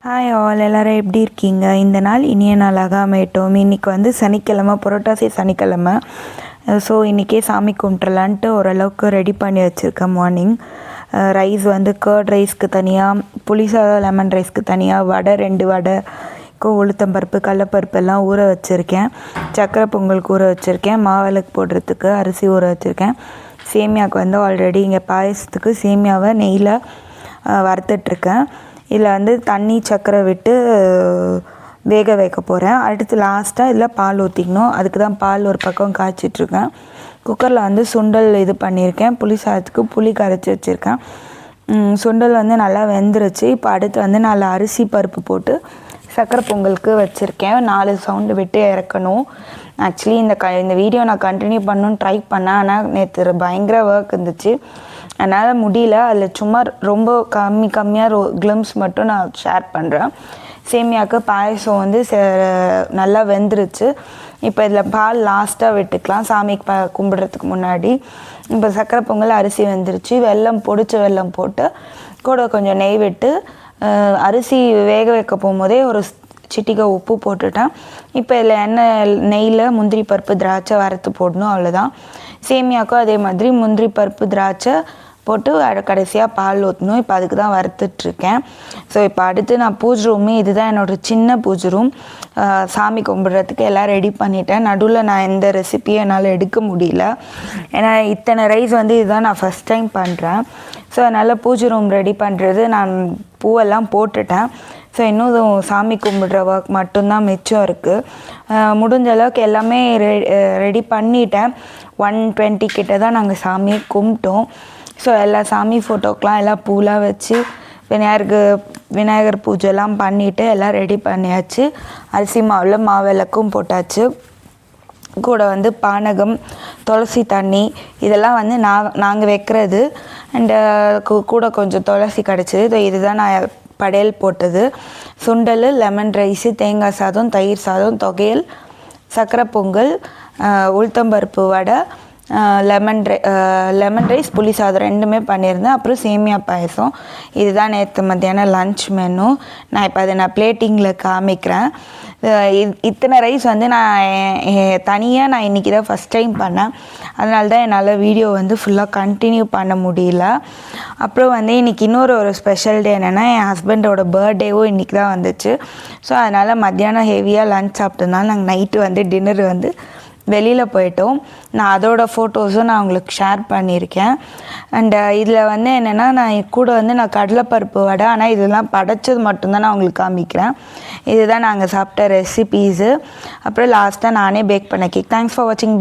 Hi all, எல்லோரும் எப்படி இருக்கீங்க? இந்த நாள் இனிய நாளாக அமையட்டும். இன்றைக்கி வந்து சனிக்கிழமை, புரட்டாசி சனிக்கிழமை. ஸோ இன்றைக்கே சாமி கும்பிட்றலான்ட்டு ஓரளவுக்கு ரெடி பண்ணி வச்சுருக்கேன். மார்னிங் ரைஸ் வந்து கர்ட் ரைஸ்க்கு தனியாக, புளி சாதம் லெமன் ரைஸ்க்கு தனியாக, வடை 2 வடை, உளுத்தம்பருப்பு கடலப்பருப்பு எல்லாம் ஊற வச்சுருக்கேன். சக்கரை பொங்கலுக்கு ஊற வச்சுருக்கேன். மாவிளக்கு போடுறதுக்கு அரிசி ஊற வச்சுருக்கேன். சேமியாவுக்கு வந்து ஆல்ரெடி இங்கே பாயசத்துக்கு சேமியாவை நெய்யில் வறுத்துட்ருக்கேன். இதில் வந்து தண்ணி சக்கரை விட்டு வேக வைக்க போகிறேன். அடுத்து லாஸ்ட்டாக இதில் பால் ஊற்றிக்கணும். அதுக்கு தான் பால் ஒரு பக்கம் காய்ச்சிட்ருக்கேன். குக்கரில் வந்து சுண்டல் இது பண்ணியிருக்கேன். புளி சாதத்துக்கு புளி கரைச்சி வச்சுருக்கேன். சுண்டல் வந்து நல்லா வெந்துருச்சு. இப்போ அடுத்து வந்து நல்லா அரிசி பருப்பு போட்டு சக்கரை பொங்கலுக்கு வச்சுருக்கேன். 4 சவுண்டு விட்டு இறக்கணும். ஆக்சுவலி இந்த வீடியோ நான் கண்டினியூ பண்ணணுன்னு ட்ரை பண்ணேன். ஆனால் நேற்று பயங்கர ஒர்க் இருந்துச்சு, அதனால் முடியல. அதில் சும்மா ரொம்ப கம்மியாக கிளிம்ஸ் மட்டும் நான் ஷேர் பண்ணுறேன். சேமியாவுக்கு பாயசம் வந்து நல்லா வெந்துருச்சு. இப்போ இதில் பால் லாஸ்ட்டாக விட்டுக்கலாம் சாமிக்கு கும்பிட்றதுக்கு முன்னாடி. இப்போ சக்கரை பொங்கல் அரிசி வெந்துருச்சு. பொடிச்ச வெல்லம் போட்டு கூட கொஞ்சம் நெய் விட்டு அரிசி வேக வைக்க போகும்போதே ஒரு சிட்டிகை உப்பு போட்டுட்டேன். இப்போ இதில் நெய்யில் முந்திரி பருப்பு திராட்சை வறுத்து போடணும், அவ்வளோதான். சேமியாவுக்கும் அதே மாதிரி முந்திரி பருப்பு திராட்சை போட்டு கடைசியாக பால் ஊற்றணும். இப்போ அதுக்கு தான் வறுத்துட்ருக்கேன். ஸோ இப்போ அடுத்து நான் பூஜை ரூமு, இதுதான் என்னோடய சின்ன பூஜை ரூம். சாமி கும்பிட்றதுக்கு எல்லாம் ரெடி பண்ணிட்டேன். நடுவில் நான் எந்த ரெசிப்பியும் என்னால் எடுக்க முடியல, ஏன்னா இத்தனை ரைஸ் வந்து இதுதான் நான் ஃபஸ்ட் டைம் பண்ணுறேன். ஸோ அதனால் பூஜை ரூம் ரெடி பண்ணுறது, நான் பூவெல்லாம் போட்டுட்டேன். ஸோ இன்னும் சாமி கும்பிட்ற ஒர்க் மட்டும்தான் மிச்சம் இருக்குது. முடிஞ்ச அளவுக்கு எல்லாமே ரெடி பண்ணிட்டேன். 120 கிட்ட தான் நாங்கள் சாமியை கும்பிட்டோம். ஸோ எல்லா சாமி ஃபோட்டோக்கெலாம் எல்லாம் பூலாம் வச்சு விநாயகர் பூஜைலாம் பண்ணிவிட்டு எல்லாம் ரெடி பண்ணியாச்சு. அரிசி மாவில் மாவிளக்கும் போட்டாச்சு. கூட வந்து பானகம், துளசி தண்ணி இதெல்லாம் வந்து நாங்கள் வைக்கிறது. அண்டு கூட கொஞ்சம் துளசி கிடச்சிது. இதுதான் நான் படையல் போட்டது. சுண்டல், லெமன் ரைஸு, தேங்காய் சாதம், தயிர் சாதம், தொகையல், சக்கரை பொங்கல், உளுத்தம்பருப்பு வடை, லெமன் ரைஸ், புளி சாதம் 2மே பண்ணியிருந்தேன். அப்புறம் சேமியா பாயசம். இதுதான் நேற்று மத்தியானம் லன்ச் மெனு. நான் இப்போ அதை பிளேட்டிங்கில் காமிக்கிறேன். இத்தனை ரைஸ் வந்து தனியாக நான் இன்றைக்கி தான் ஃபஸ்ட் டைம் பண்ணேன். அதனால தான் என்னால் வீடியோ வந்து ஃபுல்லாக கண்டினியூ பண்ண முடியல. அப்புறம் வந்து இன்றைக்கி ஒரு ஸ்பெஷல் டே என்னென்னா, என் ஹஸ்பண்டோட பர்த்டேவும் இன்றைக்கி தான் வந்துச்சு. ஸோ அதனால் மத்தியானம் ஹெவியாக லன்ச் சாப்பிட்டதுனால நாங்கள் நைட்டு வந்து டின்னர் வந்து வெளியில் போயிட்டோம். நான் அதோட ஃபோட்டோஸும் நான் உங்களுக்கு ஷேர் பண்ணியிருக்கேன். அண்டு இதில் வந்து என்னென்னா, நான் கூட வந்து கடலைப்பருப்பு வடை, ஆனால் இதெல்லாம் படைச்சது மட்டும்தான் நான் உங்களுக்கு காமிக்கிறேன். இதுதான் நாங்கள் சாப்பிட்ட ரெசிபீஸு. அப்புறம் லாஸ்ட்டாக நானே பேக் பண்ண கேக். தேங்க்ஸ் ஃபார் வாட்சிங்.